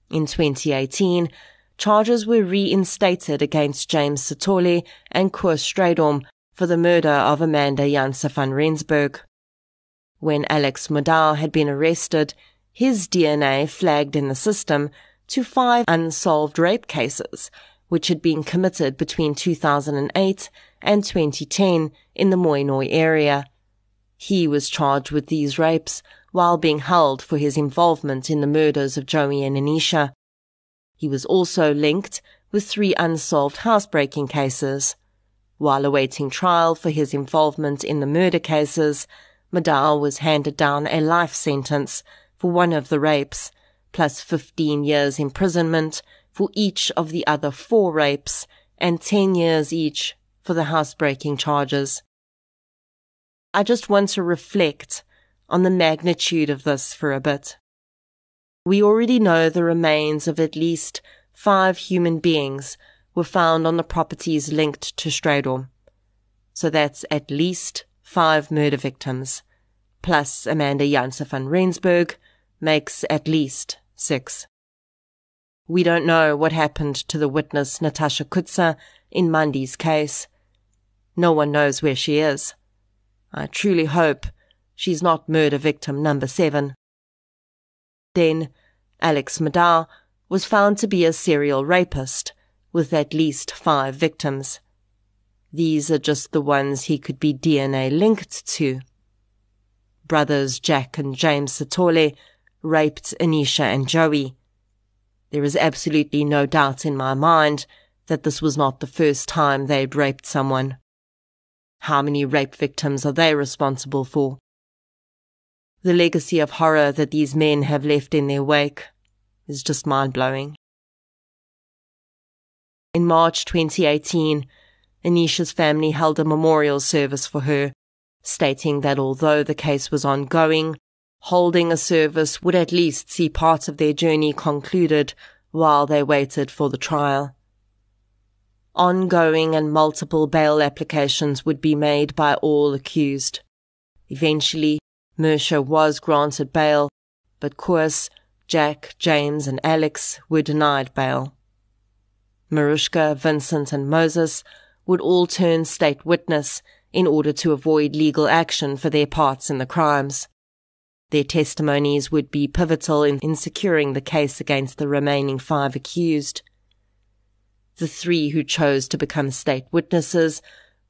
S3: In 2018, charges were reinstated against James Sithole and Koos Strydom for the murder of Amanda Janse van Rensburg. When Alex Modau had been arrested, his DNA flagged in the system to 5 unsolved rape cases, which had been committed between 2008 and 2010 in the Mooinooi area. He was charged with these rapes while being held for his involvement in the murders of Joey and Anisha. He was also linked with 3 unsolved housebreaking cases. While awaiting trial for his involvement in the murder cases, Modau was handed down a life sentence for one of the rapes, plus 15 years imprisonment for each of the other 4 rapes, and 10 years each for the housebreaking charges. I just want to reflect on the magnitude of this for a bit. We already know the remains of at least 5 human beings were found on the properties linked to Strydom. So that's at least 5 murder victims, plus Amanda Janse van Rensburg makes at least 6. We don't know what happened to the witness Natasha Kutsa in Mandi's case. No one knows where she is. I truly hope she's not murder victim number 7. Then, Alex Modau was found to be a serial rapist with at least 5 victims. These are just the ones he could be DNA linked to. Brothers Jack and James Sithole raped Anisha and Joey. There is absolutely no doubt in my mind that this was not the first time they'd raped someone. How many rape victims are they responsible for? The legacy of horror that these men have left in their wake is just mind-blowing. In March 2018, Anisha's family held a memorial service for her, stating that although the case was ongoing, holding a service would at least see part of their journey concluded while they waited for the trial. Ongoing and multiple bail applications would be made by all accused. Eventually, Mersha was granted bail, but Koos, Jack, James and Alex were denied bail. Marushka, Vincent and Moses would all turn state witness in order to avoid legal action for their parts in the crimes. Their testimonies would be pivotal in securing the case against the remaining 5 accused. The 3 who chose to become state witnesses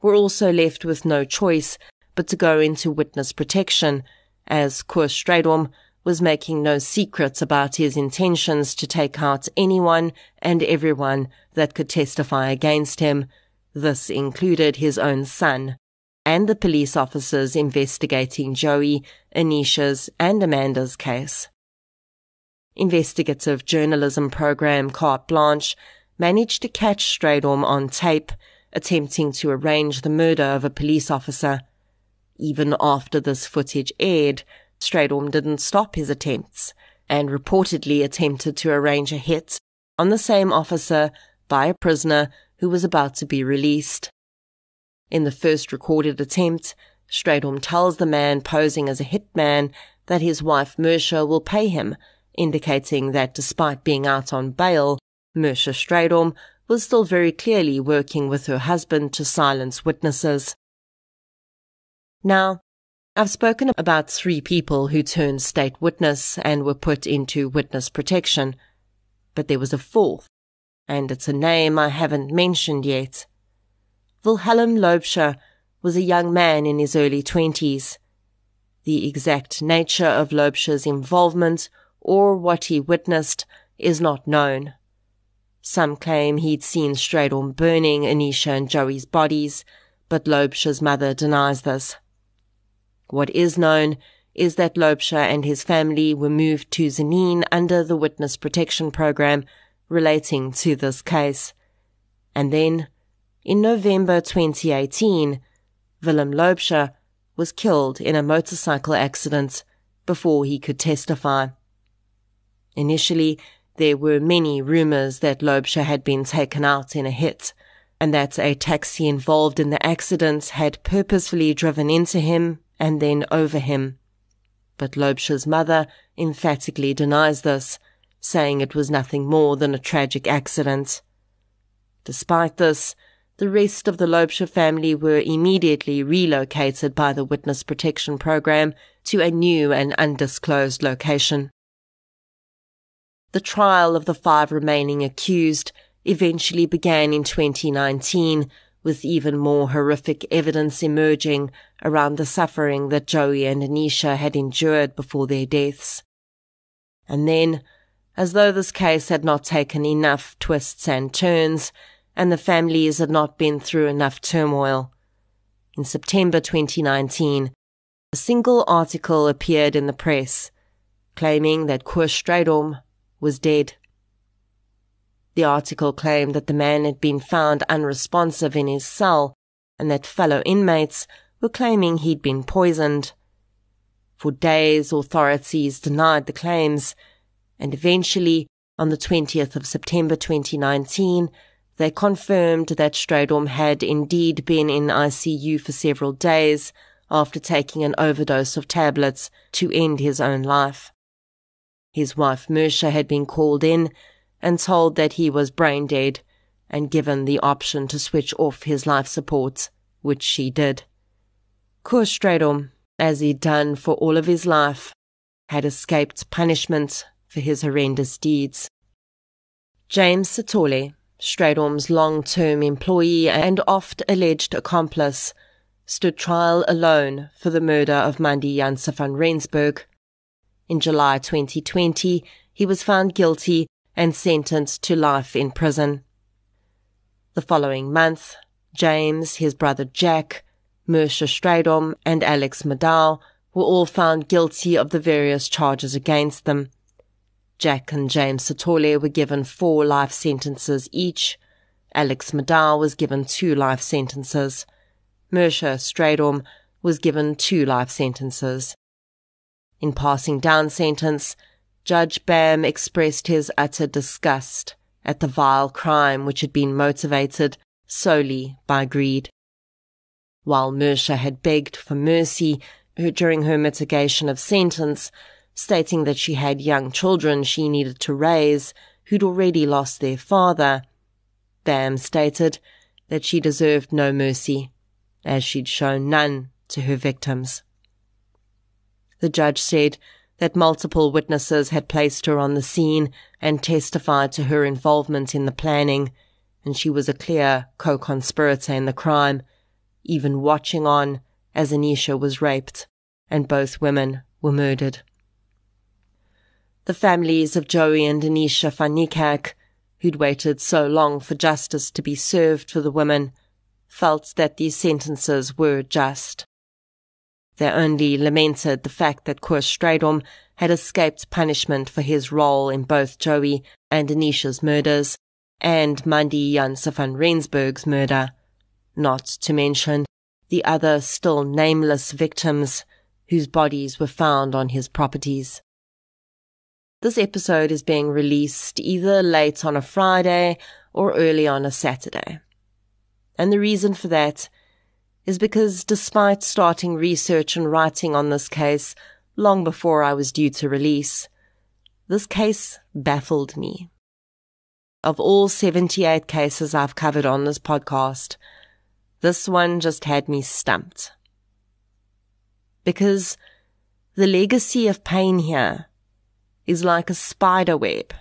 S3: were also left with no choice but to go into witness protection, as Koos Strydom was making no secrets about his intentions to take out anyone and everyone that could testify against him. This included his own son, and the police officers investigating Joey, Anisha's and Amanda's case. Investigative journalism program Carte Blanche managed to catch Strydom on tape, attempting to arrange the murder of a police officer. Even after this footage aired, Strydom didn't stop his attempts, and reportedly attempted to arrange a hit on the same officer by a prisoner who was about to be released. In the first recorded attempt, Strydom tells the man posing as a hitman that his wife Mersha will pay him, indicating that despite being out on bail, Mersha Strydom was still very clearly working with her husband to silence witnesses. Now, I've spoken about 3 people who turned state witness and were put into witness protection, but there was a 4th, and it's a name I haven't mentioned yet. Wilhelm Loubser was a young man in his early 20s. The exact nature of Loubser's involvement or what he witnessed is not known. Some claim he'd seen Strydom burning Anisha and Joey's bodies, but Loubser's mother denies this. What is known is that Loubser and his family were moved to Zanin under the witness protection program relating to this case. And then, in November 2018, Willem Loubser was killed in a motorcycle accident before he could testify. Initially, there were many rumors that Loubser had been taken out in a hit, and that a taxi involved in the accident had purposefully driven into him and then over him. But Loubser's mother emphatically denies this, saying it was nothing more than a tragic accident. Despite this, the rest of the Loubser family were immediately relocated by the Witness Protection Program to a new and undisclosed location. The trial of the 5 remaining accused eventually began in 2019, with even more horrific evidence emerging around the suffering that Joey and Anisha had endured before their deaths. And then, as though this case had not taken enough twists and turns, and the families had not been through enough turmoil, in September 2019, a single article appeared in the press, claiming that Koos Strydom was dead. The article claimed that the man had been found unresponsive in his cell and that fellow inmates were claiming he'd been poisoned. For days, authorities denied the claims, and eventually, on the 20th of September 2019, they confirmed that Strydom had indeed been in ICU for several days after taking an overdose of tablets to end his own life. His wife Mersha had been called in and told that he was brain dead and given the option to switch off his life support, which she did. Koos Strydom, as he'd done for all of his life, had escaped punishment for his horrendous deeds. James Sithole, Strydom's long-term employee and oft-alleged accomplice, stood trial alone for the murder of Mandy Janse van Rensburg. In July 2020, he was found guilty and sentenced to life in prison. The following month, James, his brother Jack, Mersha Strydom and Alex Maddow were all found guilty of the various charges against them. Jack and James Sithole were given 4 life sentences each. Alex Maddow was given 2 life sentences. Mersha Strydom was given 2 life sentences. In passing down sentence, Judge Bam expressed his utter disgust at the vile crime which had been motivated solely by greed. While Mersha had begged for mercy during her mitigation of sentence, stating that she had young children she needed to raise who'd already lost their father, Bam stated that she deserved no mercy, as she'd shown none to her victims. The judge said that multiple witnesses had placed her on the scene and testified to her involvement in the planning, and she was a clear co-conspirator in the crime, even watching on as Anisha was raped and both women were murdered. The families of Joey and Anisha van Niekerk, who'd waited so long for justice to be served for the women, felt that these sentences were just. They only lamented the fact that Koos Strydom had escaped punishment for his role in both Joey and Anisha's murders and Mandy Janse van Rensburg's murder, not to mention the other still nameless victims whose bodies were found on his properties. This episode is being released either late on a Friday or early on a Saturday. And the reason for that is because despite starting research and writing on this case long before I was due to release, this case baffled me. Of all 78 cases I've covered on this podcast, this one just had me stumped. Because the legacy of pain here is like a spider web,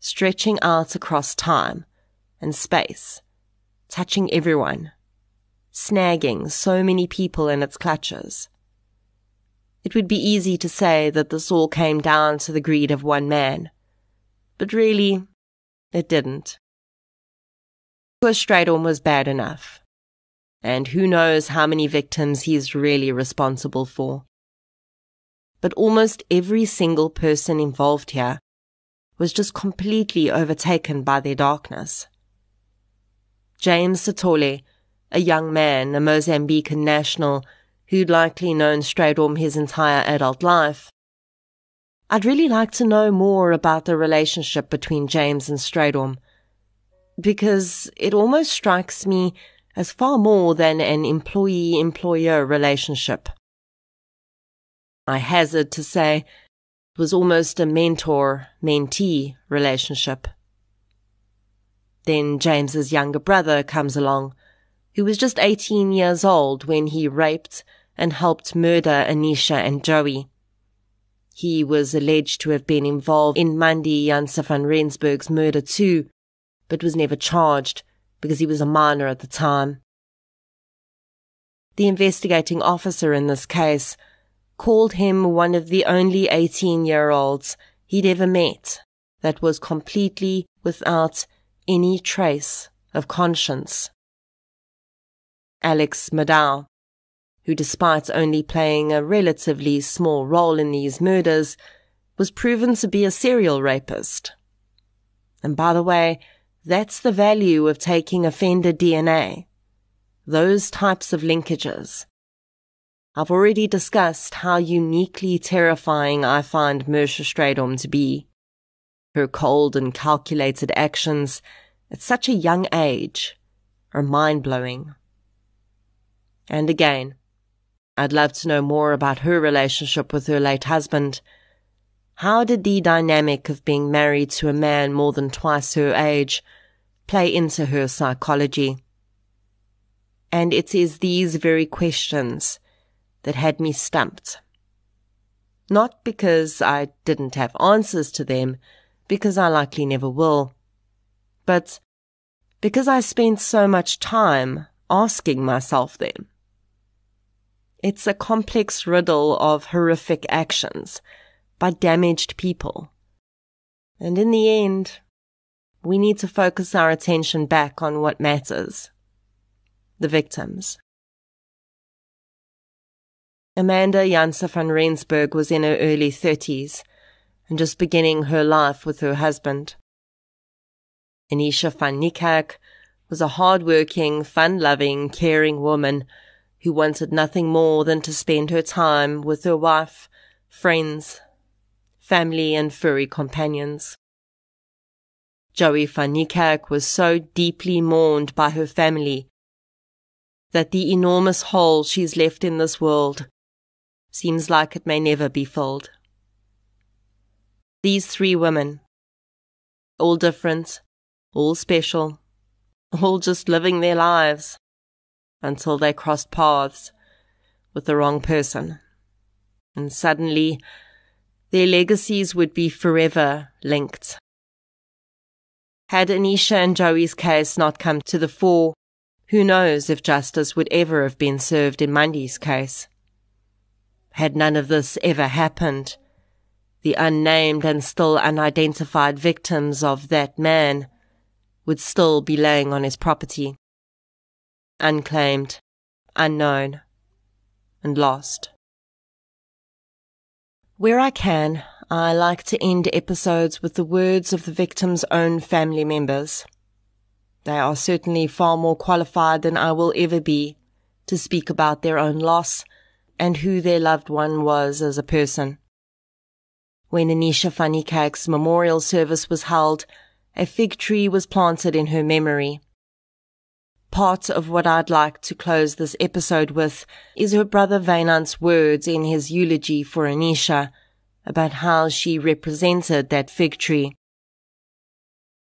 S3: stretching out across time and space, touching everyone, snagging so many people in its clutches. It would be easy to say that this all came down to the greed of one man, but really, it didn't. Koos Strydom was bad enough, and who knows how many victims he's really responsible for. But almost every single person involved here was just completely overtaken by their darkness. James Sithole, a young man, a Mozambican national, who'd likely known Strydom his entire adult life, I'd really like to know more about the relationship between James and Strydom, because it almost strikes me as far more than an employee-employer relationship. I hazard to say it was almost a mentor-mentee relationship. Then James's younger brother comes along, who was just 18 years old when he raped and helped murder Anisha and Joey. He was alleged to have been involved in Mandy Janse van Rensburg's murder too, but was never charged because he was a minor at the time. The investigating officer in this case called him one of the only 18-year-olds he'd ever met that was completely without any trace of conscience. Alex Maddow, who despite only playing a relatively small role in these murders, was proven to be a serial rapist. And by the way, that's the value of taking offender DNA. Those types of linkages. I've already discussed how uniquely terrifying I find Mersha Strydom to be. Her cold and calculated actions at such a young age are mind-blowing. And again, I'd love to know more about her relationship with her late husband. How did the dynamic of being married to a man more than twice her age play into her psychology? And it is these very questions that had me stumped. Not because I didn't have answers to them, because I likely never will, but because I spent so much time asking myself them. It's a complex riddle of horrific actions by damaged people. And in the end, we need to focus our attention back on what matters. The victims. Amanda Janse van Rensburg was in her early 30s and just beginning her life with her husband. Anisha van Niekerk was a hard-working, fun-loving, caring woman who wanted nothing more than to spend her time with her wife, friends, family and furry companions. Joey van Niekerk was so deeply mourned by her family that the enormous hole she's left in this world seems like it may never be filled. These three women, all different, all special, all just living their lives, until they crossed paths with the wrong person. And suddenly, their legacies would be forever linked. Had Anisha and Joey's case not come to the fore, who knows if justice would ever have been served in Mandy's case. Had none of this ever happened, the unnamed and still unidentified victims of that man would still be laying on his property. Unclaimed, unknown, and lost. Where I can, I like to end episodes with the words of the victims' own family members. They are certainly far more qualified than I will ever be to speak about their own loss and who their loved one was as a person. When Anisha van Niekerk's memorial service was held, a fig tree was planted in her memory. Part of what I'd like to close this episode with is her brother Wynand's words in his eulogy for Anisha about how she represented that fig tree.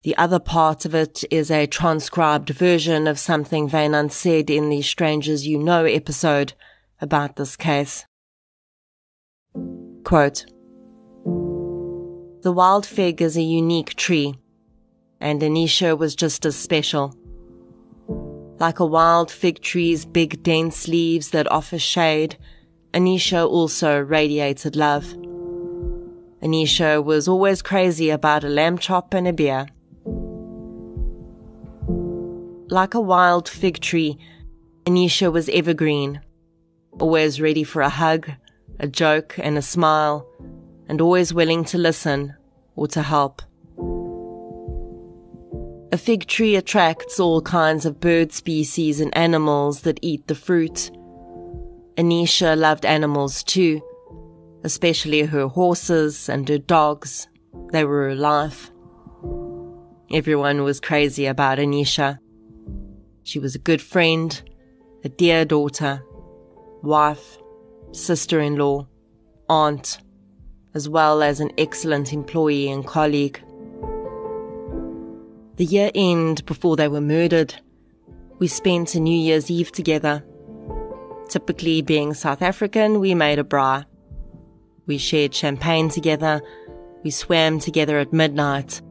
S3: The other part of it is a transcribed version of something Wynand said in the Strangers You Know episode about this case. Quote, "The wild fig is a unique tree, and Anisha was just as special. Like a wild fig tree's big dense leaves that offer shade, Anisha also radiated love. Anisha was always crazy about a lamb chop and a beer. Like a wild fig tree, Anisha was evergreen, always ready for a hug, a joke and a smile, and always willing to listen or to help. A fig tree attracts all kinds of bird species and animals that eat the fruit. Anisha loved animals too, especially her horses and her dogs. They were her life. Everyone was crazy about Anisha. She was a good friend, a dear daughter, wife, sister-in-law, aunt, as well as an excellent employee and colleague. The year end before they were murdered, we spent a New Year's Eve together. Typically, being South African, we made a braai. We shared champagne together. We swam together at midnight.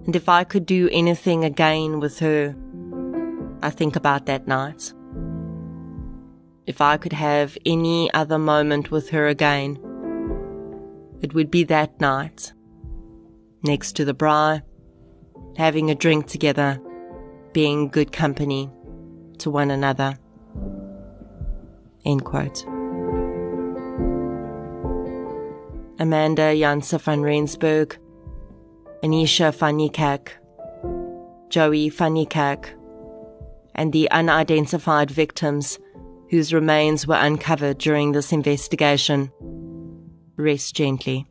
S3: And if I could do anything again with her, I think about that night. If I could have any other moment with her again, it would be that night, next to the braai, having a drink together, being good company to one another. End quote. Amanda Janse van Rensburg, Anisha van Niekerk, Joey van Niekerk, and the unidentified victims whose remains were uncovered during this investigation. Rest gently.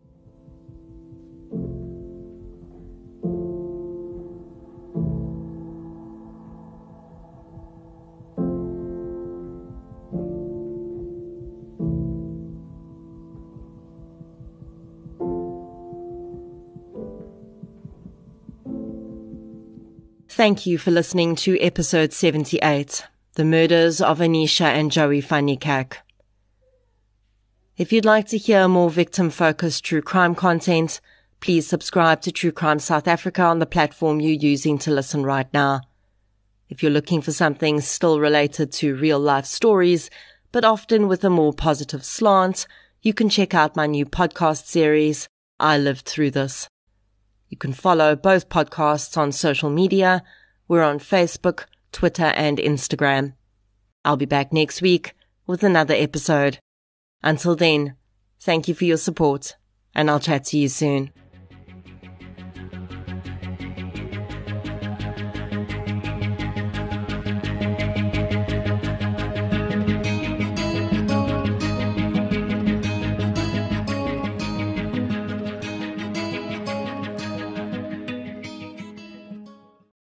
S3: Thank you for listening to episode 78, The Murders of Anisha and Joey van Niekerk. If you'd like to hear more victim-focused true crime content, please subscribe to True Crime South Africa on the platform you're using to listen right now. If you're looking for something still related to real-life stories, but often with a more positive slant, you can check out my new podcast series, I Lived Through This. You can follow both podcasts on social media. We're on Facebook, Twitter, and Instagram. I'll be back next week with another episode. Until then, thank you for your support, and I'll chat to you soon.